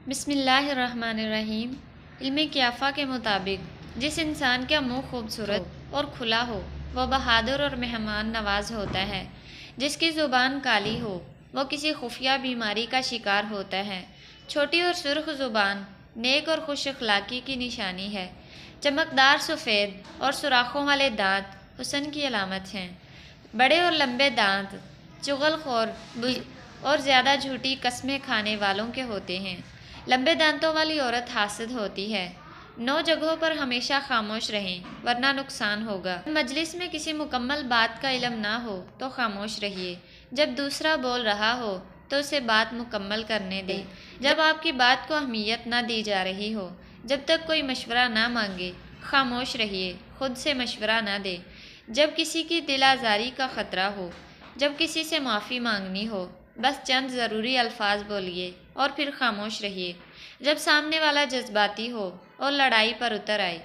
بسم اللہ الرحمن الرحیم۔ علم کیافہ کے مطابق جس انسان کا منہ خوبصورت اور کھلا ہو وہ بہادر اور مہمان نواز ہوتا ہے۔ جس کی زبان کالی ہو وہ کسی خفیہ بیماری کا شکار ہوتا ہے۔ چھوٹی اور سرخ زبان نیک اور خوش اخلاقی کی نشانی ہے۔ چمکدار سفید اور سوراخوں والے دانت حسن کی علامت ہیں۔ بڑے اور لمبے دانت چغل خور اور زیادہ جھوٹی قسمیں کھانے والوں کے ہوتے ہیں۔ لمبے دانتوں والی عورت حاسد ہوتی ہے۔ 9 جگہوں پر ہمیشہ خاموش رہیں ورنہ نقصان ہوگا۔ مجلس میں کسی مکمل بات کا علم نہ ہو تو خاموش رہیے۔ جب دوسرا بول رہا ہو تو اسے بات مکمل کرنے دیں۔ جب آپ کی بات کو اہمیت نہ دی جا رہی ہو، جب تک کوئی مشورہ نہ مانگے، خاموش رہیے، خود سے مشورہ نہ دیں۔ جب کسی کی دل آزاری کا خطرہ ہو، جب کسی سے معافی مانگنی ہو، بس چند ضروری الفاظ بولیے اور پھر خاموش رہیے۔ جب سامنے والا جذباتی ہو اور لڑائی پر اتر آئے،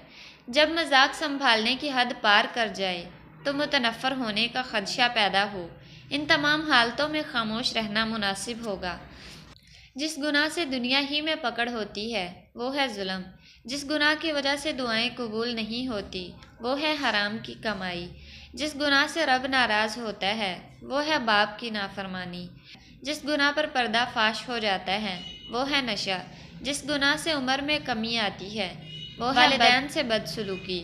جب مذاق سنبھالنے کی حد پار کر جائے تو متنفر ہونے کا خدشہ پیدا ہو، ان تمام حالتوں میں خاموش رہنا مناسب ہوگا۔ جس گناہ سے دنیا ہی میں پکڑ ہوتی ہے وہ ہے ظلم۔ جس گناہ کی وجہ سے دعائیں قبول نہیں ہوتی وہ ہے حرام کی کمائی۔ جس گناہ سے رب ناراض ہوتا ہے وہ ہے باپ کی نافرمانی۔ جس گناہ پر پردہ فاش ہو جاتا ہے وہ ہے نشہ۔ جس گناہ سے عمر میں کمی آتی ہے وہ ہے والدین سے بدسلوکی۔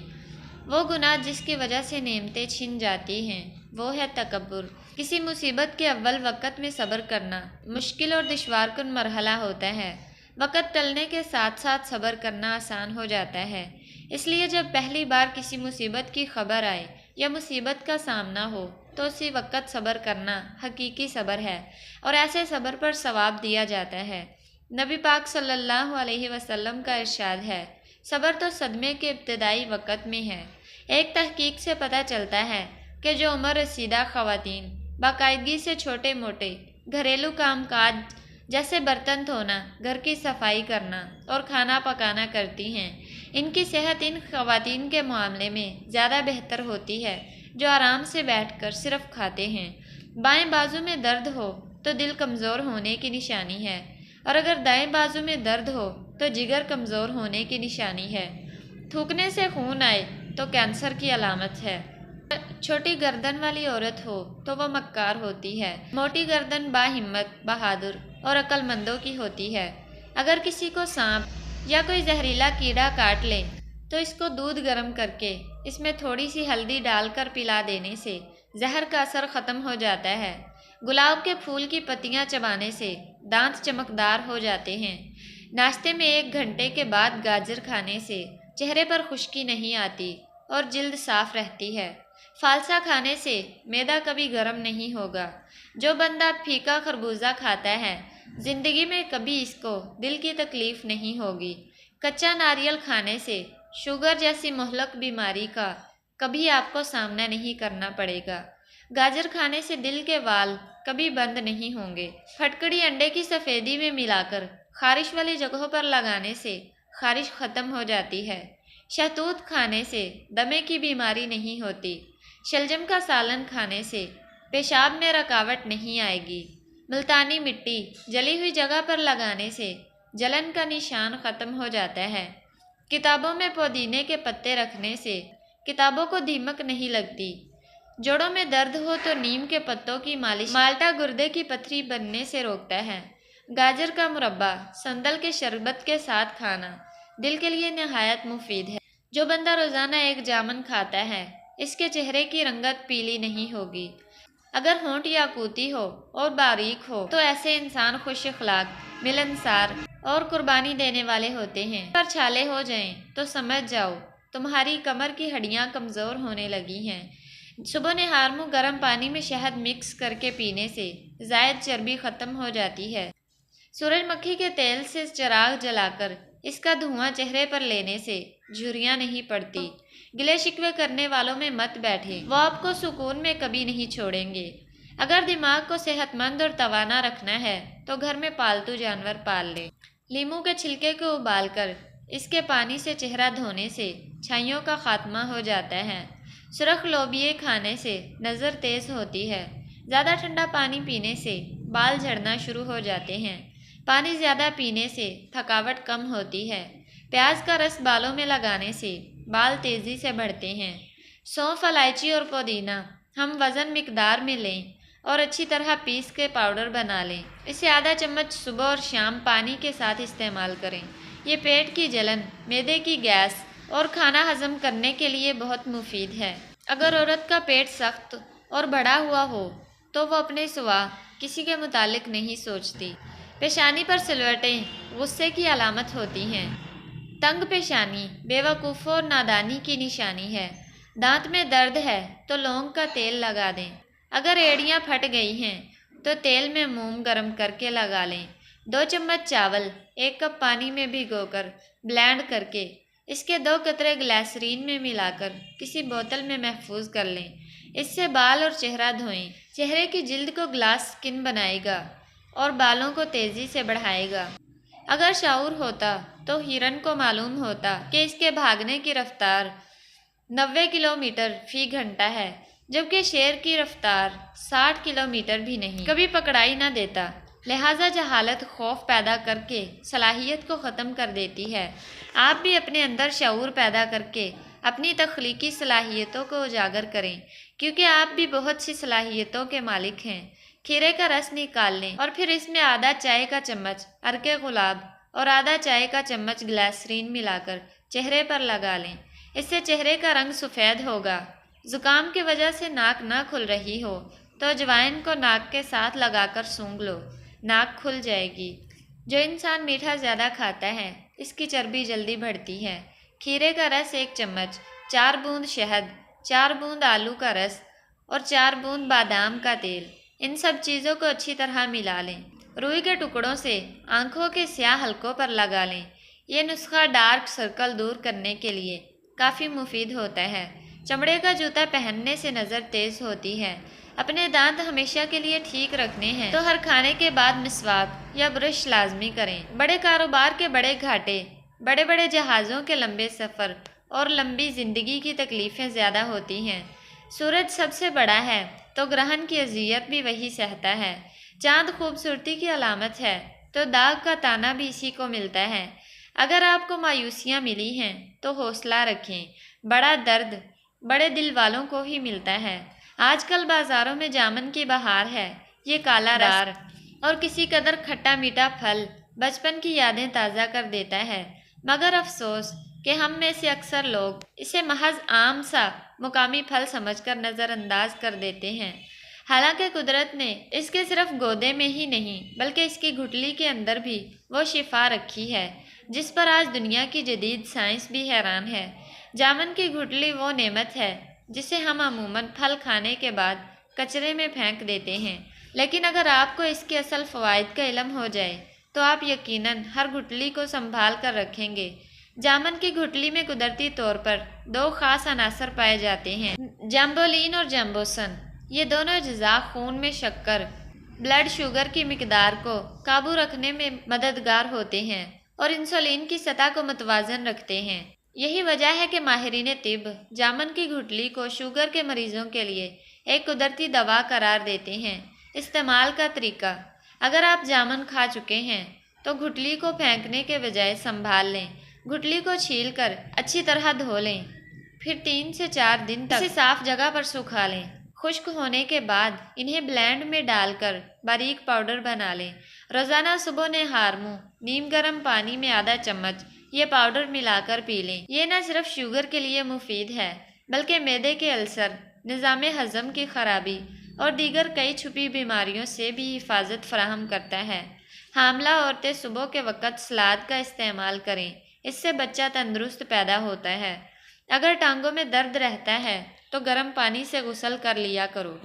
وہ گناہ جس کی وجہ سے نعمتیں چھن جاتی ہیں وہ ہے تکبر۔ کسی مصیبت کے اول وقت میں صبر کرنا مشکل اور دشوار کن مرحلہ ہوتا ہے۔ وقت ٹلنے کے ساتھ ساتھ صبر کرنا آسان ہو جاتا ہے۔ اس لیے جب پہلی بار کسی مصیبت کی خبر آئے یا مصیبت کا سامنا ہو تو اسی وقت صبر کرنا حقیقی صبر ہے اور ایسے صبر پر ثواب دیا جاتا ہے۔ نبی پاک صلی اللہ علیہ وسلم کا ارشاد ہے، صبر تو صدمے کے ابتدائی وقت میں ہے۔ ایک تحقیق سے پتہ چلتا ہے کہ جو عمر رسیدہ خواتین باقاعدگی سے چھوٹے موٹے گھریلو کام کاج جیسے برتن دھونا، گھر کی صفائی کرنا اور کھانا پکانا کرتی ہیں، ان کی صحت ان خواتین کے معاملے میں زیادہ بہتر ہوتی ہے جو آرام سے بیٹھ کر صرف کھاتے ہیں۔ بائیں بازو میں درد ہو تو دل کمزور ہونے کی نشانی ہے، اور اگر دائیں بازو میں درد ہو تو جگر کمزور ہونے کی نشانی ہے۔ تھوکنے سے خون آئے تو کینسر کی علامت ہے۔ چھوٹی گردن والی عورت ہو تو وہ مکار ہوتی ہے۔ موٹی گردن باہمت، بہادر اور عقل مندوں کی ہوتی ہے۔ اگر کسی کو سانپ یا کوئی زہریلا کیڑا کاٹ لے تو اس کو دودھ گرم کر کے اس میں تھوڑی سی ہلدی ڈال کر پلا دینے سے زہر کا اثر ختم ہو جاتا ہے۔ گلاب کے پھول کی پتیاں چبانے سے دانت چمکدار ہو جاتے ہیں۔ ناشتے میں 1 گھنٹے کے بعد گاجر کھانے سے چہرے پر خشکی نہیں آتی اور جلد صاف رہتی ہے۔ فالسا کھانے سے معدہ کبھی گرم نہیں ہوگا۔ جو بندہ پھیکا خربوزہ کھاتا ہے زندگی میں کبھی اس کو دل کی تکلیف نہیں ہوگی۔ کچا ناریل کھانے سے شوگر جیسی مہلک بیماری کا کبھی آپ کو سامنا نہیں کرنا پڑے گا۔ گاجر کھانے سے دل کے وال کبھی بند نہیں ہوں گے۔ پھٹکڑی انڈے کی سفیدی میں ملا کر خارش والی جگہوں پر لگانے سے خارش ختم ہو جاتی ہے۔ شہتوت کھانے سے دمے کی بیماری نہیں ہوتی۔ شلجم کا سالن کھانے سے پیشاب میں رکاوٹ نہیں آئے گی۔ ملتانی مٹی جلی ہوئی جگہ پر لگانے سے جلن کا نشان ختم ہو جاتا ہے۔ کتابوں میں پودینے کے پتے رکھنے سے کتابوں کو دیمک نہیں لگتی۔ جوڑوں میں درد ہو تو نیم کے پتوں کی مالش مالٹا گردے کی پتھری بننے سے روکتا ہے۔ گاجر کا مربع سندل کے شربت کے ساتھ کھانا دل کے لیے نہایت مفید ہے۔ جو بندہ روزانہ 1 جامن کھاتا ہے اس کے چہرے کی رنگت پیلی نہیں ہوگی۔ اگر ہونٹ یاقوتی ہو اور باریک ہو تو ایسے انسان خوش اخلاق، ملنسار اور قربانی دینے والے ہوتے ہیں۔ پر چھالے ہو جائیں تو سمجھ جاؤ تمہاری کمر کی ہڈیاں کمزور ہونے لگی ہیں۔ صبح نہار منہ گرم پانی میں شہد مکس کر کے پینے سے زائد چربی ختم ہو جاتی ہے۔ سورج مکھی کے تیل سے چراغ جلا کر اس کا دھواں چہرے پر لینے سے جھریاں نہیں پڑتی۔ گلے شکوے کرنے والوں میں مت بیٹھے، وہ آپ کو سکون میں کبھی نہیں چھوڑیں گے۔ اگر دماغ کو صحت مند اور توانا رکھنا ہے تو گھر میں پالتو جانور پال لیں۔ لیموں کے چھلکے کو ابال کر اس کے پانی سے چہرہ دھونے سے چھائیوں کا خاتمہ ہو جاتا ہے۔ سرخ لوبیے کھانے سے نظر تیز ہوتی ہے۔ زیادہ ٹھنڈا پانی پینے سے بال جھڑنا شروع ہو جاتے ہیں۔ پانی زیادہ پینے سے تھکاوٹ کم ہوتی ہے۔ پیاز کا رس بالوں میں لگانے سے بال تیزی سے بڑھتے ہیں۔ سونف، الائچی اور پودینہ ہم وزن مقدار میں لیں اور اچھی طرح پیس کے پاؤڈر بنا لیں۔ اسے آدھا چمچ صبح اور شام پانی کے ساتھ استعمال کریں۔ یہ پیٹ کی جلن، معدے کی گیس اور کھانا ہضم کرنے کے لیے بہت مفید ہے۔ اگر عورت کا پیٹ سخت اور بڑھا ہوا ہو تو وہ اپنے سوا کسی کے متعلق نہیں سوچتی۔ پیشانی پر سلوٹیں غصے کی علامت ہوتی ہیں۔ تنگ پیشانی بے وقوفی اور نادانی کی نشانی ہے۔ دانت میں درد ہے تو لونگ کا تیل لگا دیں۔ اگر ایڑیاں پھٹ گئی ہیں تو تیل میں موم گرم کر کے لگا لیں۔ 2 چمچ چاول 1 کپ پانی میں بھگو کر بلینڈ کر کے اس کے 2 قطرے گلیسرین میں ملا کر کسی بوتل میں محفوظ کر لیں۔ اس سے بال اور چہرہ دھوئیں۔ چہرے کی جلد کو گلاس سکن بنائے گا اور بالوں کو تیزی سے بڑھائے گا۔ اگر شعور ہوتا تو ہرن کو معلوم ہوتا کہ اس کے بھاگنے کی رفتار 90 کلومیٹر فی گھنٹہ ہے، جبکہ شیر کی رفتار 60 کلومیٹر بھی نہیں۔ کبھی پکڑائی نہ دیتا، لہٰذا جہالت خوف پیدا کر کے صلاحیت کو ختم کر دیتی ہے۔ آپ بھی اپنے اندر شعور پیدا کر کے اپنی تخلیقی صلاحیتوں کو اجاگر کریں، کیونکہ آپ بھی بہت سی صلاحیتوں کے مالک ہیں۔ کھیرے کا رس نکال لیں اور پھر اس میں آدھا چائے کا چمچ عرق گلاب اور آدھا چائے کا چمچ گلیسرین ملا کر چہرے پر لگا لیں۔ اس سے چہرے کا رنگ سفید ہوگا۔ زکام کی وجہ سے ناک نہ کھل رہی ہو تو اجوائن کو ناک کے ساتھ لگا کر سونگھ لو، ناک کھل جائے گی۔ جو انسان میٹھا زیادہ کھاتا ہے اس کی چربی جلدی بڑھتی ہے۔ کھیرے کا رس 1 چمچ، 4 بوند شہد، 4 بوند آلو کا رس اور 4 بوند بادام کا تیل، ان سب چیزوں کو اچھی طرح ملا لیں۔ روئی کے ٹکڑوں سے آنکھوں کے سیاہ حلقوں پر لگا لیں۔ یہ نسخہ ڈارک سرکل دور کرنے کے لیے کافی مفید ہوتا ہے۔ چمڑے کا جوتا پہننے سے نظر تیز ہوتی ہے۔ اپنے دانت ہمیشہ کے لیے ٹھیک رکھنے ہیں تو ہر کھانے کے بعد مسواک یا برش لازمی کریں۔ بڑے کاروبار کے بڑے گھاٹے، بڑے بڑے جہازوں کے لمبے سفر اور لمبی زندگی کی تکلیفیں زیادہ ہوتی ہیں۔ سورج سب سے بڑا ہے تو گرہن کی اذیت بھی وہی سہتا ہے۔ چاند خوبصورتی کی علامت ہے تو داغ کا تانا بھی اسی کو ملتا ہے۔ اگر آپ کو مایوسیاں ملی ہیں تو حوصلہ رکھیں، بڑا درد بڑے دل والوں کو ہی ملتا ہے۔ آج کل بازاروں میں جامن کی بہار ہے۔ یہ کالا رس اور کسی قدر کھٹا میٹھا پھل بچپن کی یادیں تازہ کر دیتا ہے، مگر افسوس کہ ہم میں سے اکثر لوگ اسے محض عام سا مقامی پھل سمجھ کر نظر انداز کر دیتے ہیں۔ حالانکہ قدرت نے اس کے صرف گودے میں ہی نہیں بلکہ اس کی گٹلی کے اندر بھی وہ شفا رکھی ہے جس پر آج دنیا کی جدید سائنس بھی حیران ہے۔ جامن کی گٹلی وہ نعمت ہے جسے ہم عموماً پھل کھانے کے بعد کچرے میں پھینک دیتے ہیں، لیکن اگر آپ کو اس کے اصل فوائد کا علم ہو جائے تو آپ یقیناً ہر گٹلی کو سنبھال کر رکھیں گے۔ جامن کی گٹلی میں قدرتی طور پر 2 خاص عناصر پائے جاتے ہیں، جامبولین اور جامبوسن۔ یہ دونوں اجزاء خون میں شکر، بلڈ شوگر کی مقدار کو قابو رکھنے میں مددگار ہوتے ہیں اور انسولین کی سطح کو متوازن رکھتے ہیں۔ یہی وجہ ہے کہ ماہرین طب جامن کی گٹلی کو شوگر کے مریضوں کے لیے ایک قدرتی دوا قرار دیتے ہیں۔ استعمال کا طریقہ: اگر آپ جامن کھا چکے ہیں تو گٹلی کو پھینکنے کے بجائے سنبھال لیں۔ گٹلی کو چھیل کر اچھی طرح دھو لیں، پھر 3 سے 4 دن تک اسے صاف جگہ پر سکھا لیں۔ خشک ہونے کے بعد انہیں بلینڈ میں ڈال کر باریک پاؤڈر بنا لیں۔ روزانہ صبح نہار منہ نیم گرم پانی میں آدھا چمچ یہ پاؤڈر ملا کر پی لیں۔ یہ نہ صرف شوگر کے لیے مفید ہے بلکہ معدے کے السر، نظام ہضم کی خرابی اور دیگر کئی چھپی بیماریوں سے بھی حفاظت فراہم کرتا ہے۔ حاملہ عورتیں صبح کے وقت سلاد کا استعمال کریں، اس سے بچہ تندرست پیدا ہوتا ہے۔ اگر ٹانگوں میں درد رہتا ہے تو گرم پانی سے غسل کر لیا کرو۔